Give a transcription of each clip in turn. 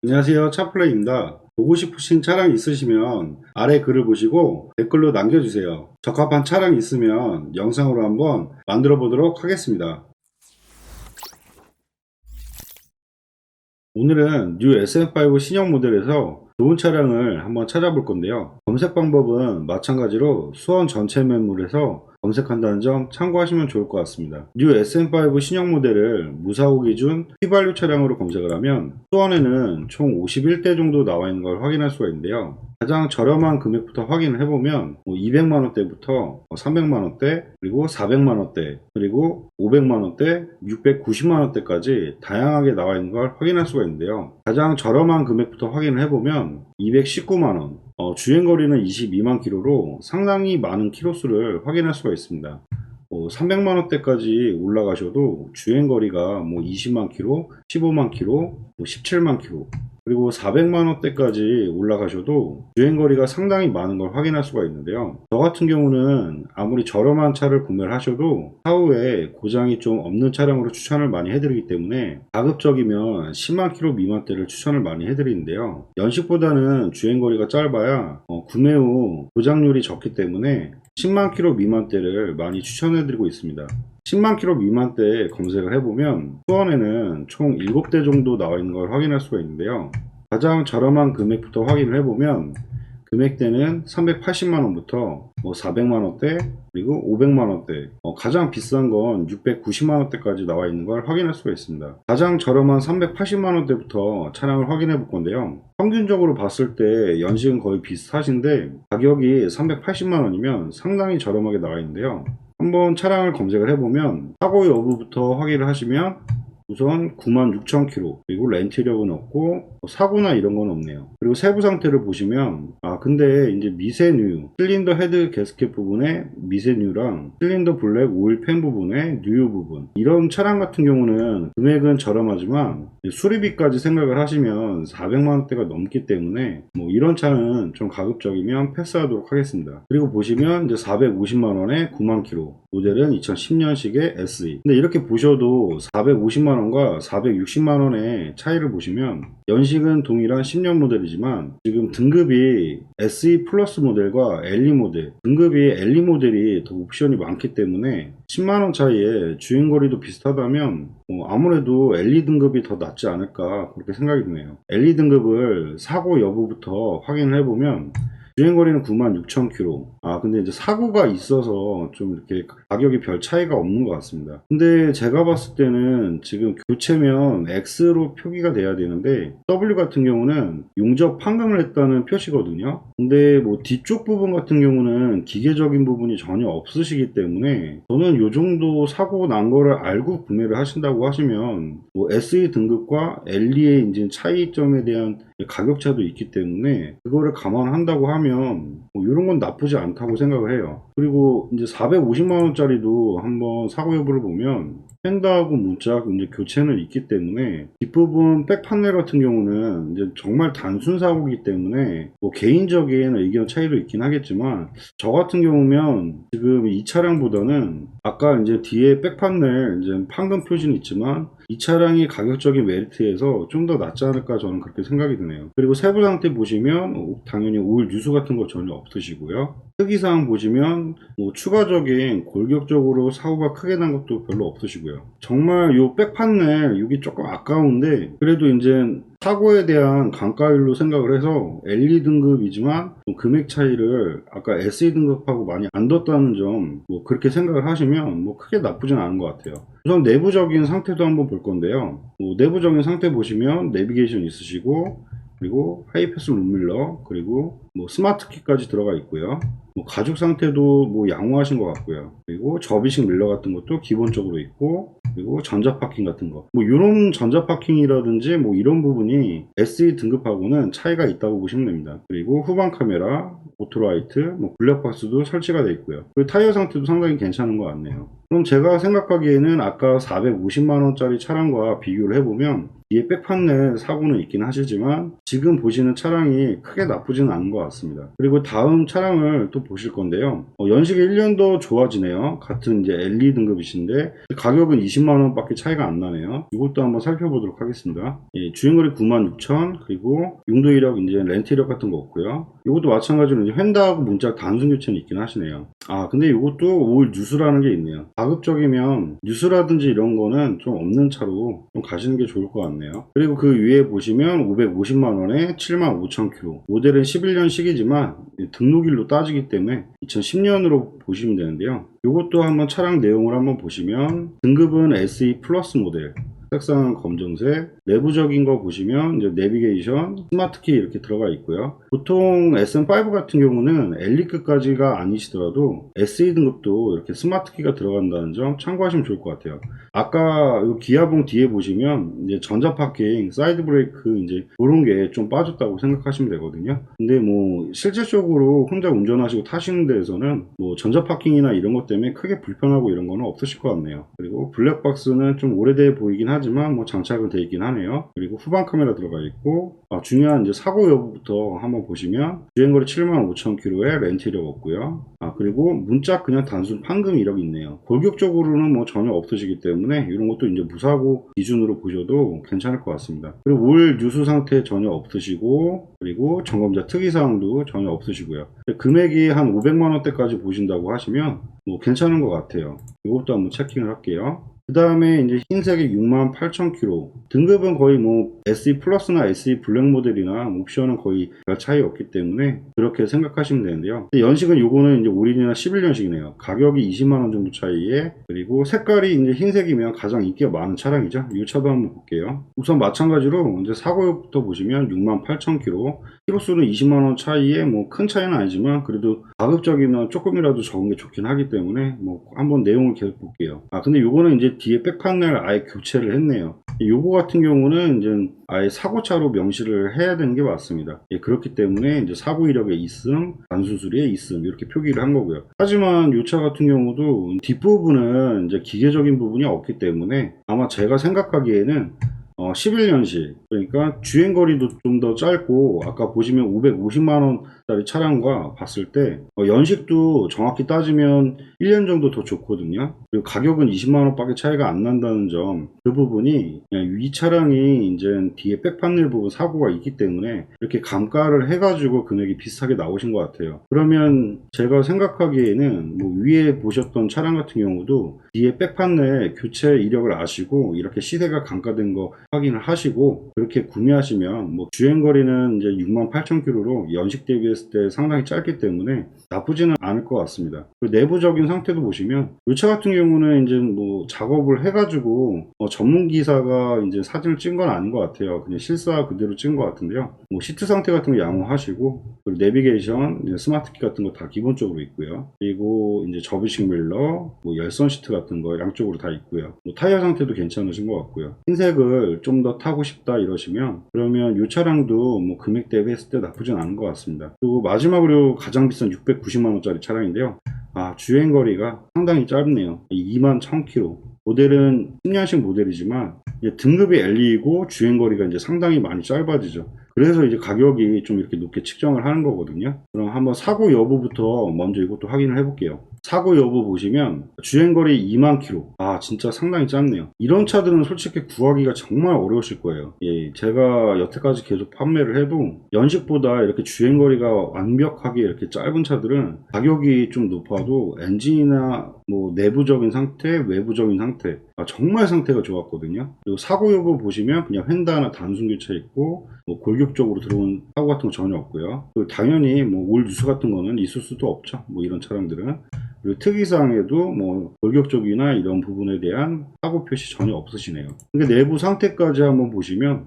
안녕하세요, 차플레이입니다. 보고 싶으신 차량 있으시면 아래 글을 보시고 댓글로 남겨주세요. 적합한 차량 있으면 영상으로 한번 만들어 보도록 하겠습니다. 오늘은 뉴 SM5 신형 모델에서 좋은 차량을 한번 찾아볼 건데요. 검색 방법은 마찬가지로 수원 전체 매물에서 검색한다는 점 참고하시면 좋을 것 같습니다. 뉴 SM5 신형 모델을 무사고 기준 휘발유 차량으로 검색을 하면 수원에는 총 51대 정도 나와 있는 걸 확인할 수가 있는데요. 가장 저렴한 금액부터 확인을 해보면 200만원대부터 300만원대, 그리고 400만원대, 그리고 500만원대, 690만원대까지 다양하게 나와 있는 걸 확인할 수가 있는데요. 가장 저렴한 금액부터 확인을 해보면 219만원, 주행거리는 22만 킬로로 상당히 많은 킬로수를 확인할 수가 있습니다. 300만원대까지 올라가셔도 주행거리가 20만 킬로, 15만 킬로, 17만 킬로, 그리고 400만원대까지 올라가셔도 주행거리가 상당히 많은 걸 확인할 수가 있는데요. 저 같은 경우는 아무리 저렴한 차를 구매를 하셔도 차후에 고장이 좀 없는 차량으로 추천을 많이 해드리기 때문에 가급적이면 10만 킬로 미만대를 추천을 많이 해드리는데요. 연식보다는 주행거리가 짧아야 구매 후 고장률이 적기 때문에 10만 킬로 미만대를 많이 추천해드리고 있습니다. 10만 킬로 미만대에 검색을 해보면 수원에는 총 7대 정도 나와 있는 걸 확인할 수가 있는데요. 가장 저렴한 금액부터 확인을 해보면 금액대는 380만원부터 400만원대, 그리고 500만원대, 가장 비싼 건 690만원대까지 나와 있는 걸 확인할 수가 있습니다. 가장 저렴한 380만원대부터 차량을 확인해 볼 건데요. 평균적으로 봤을 때 연식은 거의 비슷하신데 가격이 380만원이면 상당히 저렴하게 나와 있는데요. 한번 차량을 검색을 해보면 사고 여부부터 확인을 하시면 우선 96,000km, 그리고 렌트 이력은 없고 사고나 이런 건 없네요. 그리고 세부 상태를 보시면 근데 이제 미세뉴, 실린더 헤드 게스켓 부분에 미세뉴랑 실린더 블랙 오일 팬 부분에 뉴유 부분, 이런 차량 같은 경우는 금액은 저렴하지만 수리비까지 생각을 하시면 400만원대가 넘기 때문에 이런 차는 좀 가급적이면 패스하도록 하겠습니다. 그리고 보시면 이제 450만원에 9만 킬로, 모델은 2010년식의 SE. 근데 이렇게 보셔도 450만원과 460만원의 차이를 보시면 연식은 동일한 10년 모델이지만 지금 등급이 SE 플러스 모델과 LE 모델, 등급이 LE 모델이 더 옵션이 많기 때문에 10만원 차이에 주행거리도 비슷하다면 아무래도 LE 등급이 더 낫지 않을까 그렇게 생각이 드네요. LE 등급을 사고 여부부터 확인을 해보면 주행거리는 96,000km. 근데 이제 사고가 있어서 좀 이렇게 가격이 별 차이가 없는 것 같습니다. 근데 제가 봤을 때는 지금 교체면 X로 표기가 돼야 되는데 W 같은 경우는 용접 판금을 했다는 표시거든요. 근데 뒤쪽 부분 같은 경우는 기계적인 부분이 전혀 없으시기 때문에 저는 요 정도 사고 난 거를 알고 구매를 하신다고 하시면 SE 등급과 LE의 인진 차이점에 대한 가격차도 있기 때문에 그거를 감안한다고 하면 이런 건 나쁘지 않다고 생각을 해요. 그리고 이제 450만원짜리도 한번 사고 여부를 보면 펜다하고 문짝 이제 교체는 있기 때문에 뒷부분 백 판넬 같은 경우는 이제 정말 단순 사고이기 때문에 개인적인 의견 차이도 있긴 하겠지만 저 같은 경우면 지금 이 차량보다는 아까 이제 뒤에 백 판넬 이제 판금 표시는 있지만 이 차량이 가격적인 메리트에서 좀 더 낫지 않을까 저는 그렇게 생각이 드네요. 그리고 세부 상태 보시면 당연히 오일 누수 같은 거 전혀 없으시고요. 특이사항 보시면 추가적인 골격적으로 사고가 크게 난 것도 별로 없으시고요. 정말 요 백 판넬 여기 조금 아까운데 그래도 이제 사고에 대한 감가율로 생각을 해서 LE 등급이지만 금액 차이를 아까 SE 등급하고 많이 안 뒀다는 점 그렇게 생각을 하시면 크게 나쁘진 않은 것 같아요. 우선 내부적인 상태도 한번 볼 건데요. 내부적인 상태 보시면 내비게이션 있으시고 그리고 하이패스 룸밀러, 그리고 스마트키까지 들어가 있고요. 가죽 상태도 양호하신 것 같고요. 그리고 접이식 밀러 같은 것도 기본적으로 있고, 그리고 전자 파킹 같은 거 이런 전자 파킹이라든지 이런 부분이 SE 등급하고는 차이가 있다고 보시면 됩니다. 그리고 후방 카메라, 오토라이트, 블랙박스도 설치가 되어 있고요. 그리고 타이어 상태도 상당히 괜찮은 것 같네요. 그럼 제가 생각하기에는 아까 450만원짜리 차량과 비교를 해보면 뒤에 백 판넬 사고는 있긴 하시지만 지금 보시는 차량이 크게 나쁘지는 않은 것 같습니다. 그리고 다음 차량을 또 보실 건데요. 연식이 1년 더 좋아지네요. 같은 이제 LE 등급이신데 가격은 20만원 밖에 차이가 안 나네요. 이것도 한번 살펴보도록 하겠습니다. 예, 주행거리 96,000, 그리고 용도 이력, 이제 렌트 이력 같은 거 없고요. 이것도 마찬가지로 이제 휀다하고 문짝 단순 교체는 있긴 하시네요. 근데 이것도 올 뉴스라는 게 있네요. 가급적이면 뉴스라든지 이런 거는 좀 없는 차로 좀 가시는 게 좋을 것 같네요. 그리고 그 위에 보시면 550만원에 75,000km, 모델은 11년식이지만 등록일로 따지기 때문에 2010년으로 보시면 되는데요. 이것도 한번 차량 내용을 한번 보시면 등급은 SE 플러스 모델, 색상은 검정색, 내부적인 거 보시면 이제 내비게이션, 스마트키 이렇게 들어가 있고요. 보통 SM5 같은 경우는 엘리급까지가 아니시더라도 SE 등급도 이렇게 스마트키가 들어간다는 점 참고하시면 좋을 것 같아요. 아까 이 기아봉 뒤에 보시면 이제 전자 파킹, 사이드 브레이크 이제 그런 게 좀 빠졌다고 생각하시면 되거든요. 근데 뭐 실질적으로 혼자 운전하시고 타시는 데에서는 뭐 전자 파킹이나 이런 것 때문에 크게 불편하고 이런 거는 없으실 것 같네요. 그리고 블랙박스는 좀 오래돼 보이긴 하지만 뭐 장착은 되어 있긴 하네요. 그리고 후방 카메라 들어가 있고, 중요한 이제 사고 여부부터 한번 보시면 주행거리 75,000km에 렌트 이력 없고요. 그리고 문짝 그냥 단순 판금 이력이 있네요. 골격적으로는 뭐 전혀 없으시기 때문에 이런 것도 이제 무사고 기준으로 보셔도 괜찮을 것 같습니다. 그리고 올 뉴스 상태 전혀 없으시고, 그리고 점검자 특이사항도 전혀 없으시고요. 금액이 한 500만원대까지 보신다고 하시면 뭐 괜찮은 것 같아요. 이것도 한번 체킹을 할게요. 그 다음에 이제 흰색의 68,000km, 등급은 거의 뭐 SE 플러스나 SE 블랙 모델이나 옵션은 거의 별 차이 없기 때문에 그렇게 생각하시면 되는데요. 연식은 요거는 이제 올인이나 11년식이네요. 가격이 20만원 정도 차이에, 그리고 색깔이 이제 흰색이면 가장 인기가 많은 차량이죠. 이 차도 한번 볼게요. 우선 마찬가지로 이제 사고부터 보시면 68,000km, 키로수는 20만원 차이에 뭐 큰 차이는 아니지만 그래도 가급적이면 조금이라도 적은 게 좋긴 하기 때문에 뭐 한번 내용을 계속 볼게요. 근데 요거는 이제 뒤에 백판넬 아예 교체를 했네요. 요거 같은 경우는 이제 아예 사고차로 명시를 해야 되는 게 맞습니다. 그렇기 때문에 이제 사고 이력에 있음, 단순 수리에 있음 이렇게 표기를 한 거고요. 하지만 이 차 같은 경우도 뒷부분은 이제 기계적인 부분이 없기 때문에 아마 제가 생각하기에는 11년식, 그러니까 주행거리도 좀 더 짧고, 아까 보시면 550만원짜리 차량과 봤을 때 연식도 정확히 따지면 1년 정도 더 좋거든요. 그리고 가격은 20만원 밖에 차이가 안 난다는 점, 그 부분이 그냥 이 차량이 이제 뒤에 백판넬 부분 사고가 있기 때문에 이렇게 감가를 해가지고 금액이 비슷하게 나오신 것 같아요. 그러면 제가 생각하기에는 뭐 위에 보셨던 차량 같은 경우도 뒤에 백판넬 교체 이력을 아시고 이렇게 시세가 감가된 거 확인을 하시고 그렇게 구매하시면 뭐 주행거리는 이제 68,000km로 연식 대비했을 때 상당히 짧기 때문에 나쁘지는 않을 것 같습니다. 그리고 내부적인 상태도 보시면 이 차 같은 경우는 이제 뭐 작업을 해가지고 전문 기사가 이제 사진을 찍은 건 아닌 것 같아요. 그냥 실사 그대로 찍은 것 같은데요. 뭐 시트 상태 같은 거 양호하시고, 그리고 내비게이션, 이제 스마트키 같은 거 다 기본적으로 있고요. 그리고 이제 접이식 밀러, 뭐 열선 시트 같은 거 양쪽으로 다 있고요. 뭐 타이어 상태도 괜찮으신 것 같고요. 흰색을 좀 더 타고 싶다 이러시면 그러면 이 차량도 뭐 금액 대비했을 때 나쁘진 않은 것 같습니다. 그리고 마지막으로 가장 비싼 690만원짜리 차량인데요. 주행거리가 상당히 짧네요. 21,000km. 모델은 10년식 모델이지만 이제 등급이 LE이고 주행거리가 이제 상당히 많이 짧아지죠. 그래서 이제 가격이 좀 이렇게 높게 측정을 하는 거거든요. 그럼 한번 사고 여부부터 먼저 이것도 확인을 해볼게요. 사고 여부 보시면 주행거리 2만 km. 진짜 상당히 짧네요. 이런 차들은 솔직히 구하기가 정말 어려우실 거예요. 제가 여태까지 계속 판매를 해도 연식보다 이렇게 주행거리가 완벽하게 이렇게 짧은 차들은 가격이 좀 높아도 엔진이나 뭐 내부적인 상태, 외부적인 상태 정말 상태가 좋았거든요. 그리고 사고 여부 보시면 그냥 휀다나 단순 교체 있고 뭐 골격적으로 들어온 사고 같은 거 전혀 없고요. 그리고 당연히 뭐 올 뉴스 같은 거는 있을 수도 없죠. 뭐 이런 차량들은. 그리고 특이사항에도 뭐 골격적이나 이런 부분에 대한 사고 표시 전혀 없으시네요. 근데 내부 상태까지 한번 보시면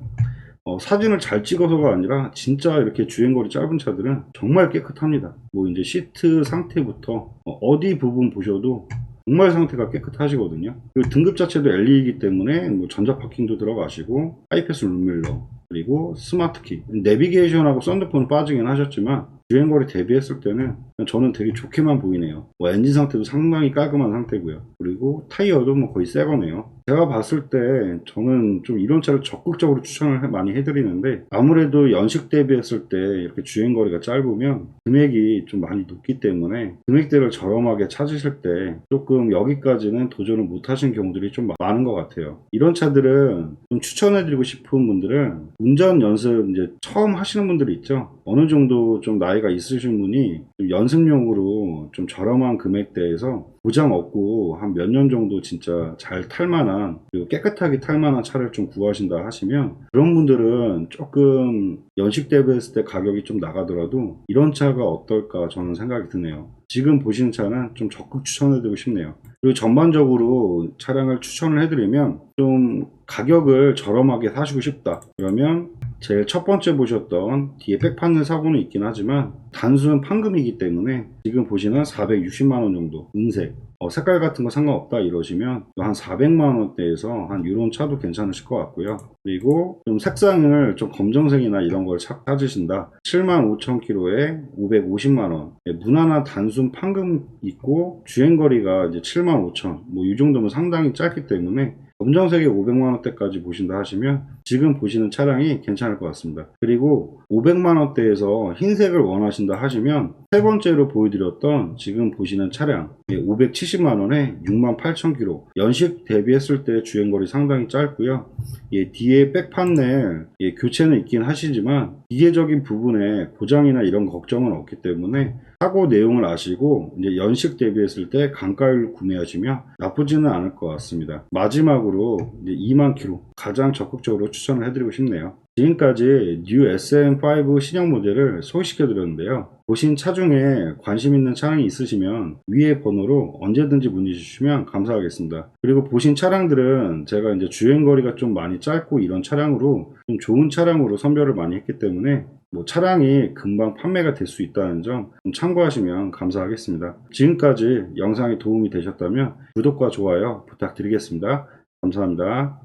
사진을 잘 찍어서가 아니라 진짜 이렇게 주행거리 짧은 차들은 정말 깨끗합니다. 뭐 이제 시트 상태부터 어디 부분 보셔도 정말 상태가 깨끗하시거든요. 그리고 등급 자체도 LE이기 때문에 뭐 전자 파킹도 들어가시고 하이패스 룸밀러, 그리고 스마트키, 내비게이션하고 썬루프는 빠지긴 하셨지만 주행거리 대비했을 때는 저는 되게 좋게만 보이네요. 뭐 엔진 상태도 상당히 깔끔한 상태고요. 그리고 타이어도 뭐 거의 새 거네요. 제가 봤을 때 저는 좀 이런 차를 적극적으로 추천을 많이 해드리는데, 아무래도 연식 대비했을 때 이렇게 주행거리가 짧으면 금액이 좀 많이 높기 때문에 금액대를 저렴하게 찾으실 때 조금 여기까지는 도전을 못 하신 경우들이 좀 많은 것 같아요. 이런 차들은 좀 추천해드리고 싶은 분들은 운전 연습 이제 처음 하시는 분들이 있죠. 어느 정도 좀 나이가 있으신 분이 좀 연습용으로 좀 저렴한 금액대에서 보장 없고 한 몇 년 정도 진짜 잘 탈만한, 그리고 깨끗하게 탈만한 차를 좀 구하신다 하시면, 그런 분들은 조금 연식 대비했을 때 가격이 좀 나가더라도 이런 차가 어떨까 저는 생각이 드네요. 지금 보시는 차는 좀 적극 추천해드리고 싶네요. 그리고 전반적으로 차량을 추천을 해드리면, 좀 가격을 저렴하게 사시고 싶다 그러면 제일 첫 번째 보셨던 뒤에 백판넬 사고는 있긴 하지만 단순 판금이기 때문에 지금 보시는 460만원 정도 은색, 색깔 같은 거 상관없다 이러시면 한 400만원대에서 한 이런 차도 괜찮으실 것 같고요. 그리고 좀 색상을 좀 검정색이나 이런 걸 찾으신다, 75,000km에 550만원, 무난한 단순 판금 있고 주행거리가 이제 75,000, 뭐 이 정도면 상당히 짧기 때문에 검정색에 500만원대까지 보신다 하시면 지금 보시는 차량이 괜찮을 것 같습니다. 그리고 500만원대에서 흰색을 원하신다 하시면 세 번째로 보여드렸던 지금 보시는 차량 570만원에 68,000km, 연식 대비했을 때 주행거리 상당히 짧고요. 뒤에 백판넬 교체는 있긴 하시지만 기계적인 부분에 고장이나 이런 걱정은 없기 때문에 사고 내용을 아시고 이제 연식 대비했을 때 강가를 구매하시면 나쁘지는 않을 것 같습니다. 마지막으로 이제 2만 km 가장 적극적으로 추천을 해드리고 싶네요. 지금까지 뉴 SM5 신형 모델을 소개시켜 드렸는데요. 보신 차 중에 관심 있는 차량이 있으시면 위에 번호로 언제든지 문의 주시면 감사하겠습니다. 그리고 보신 차량들은 제가 이제 주행거리가 좀 많이 짧고 이런 차량으로 좀 좋은 차량으로 선별을 많이 했기 때문에 뭐 차량이 금방 판매가 될 수 있다는 점 좀 참고하시면 감사하겠습니다. 지금까지 영상이 도움이 되셨다면 구독과 좋아요 부탁드리겠습니다. 감사합니다.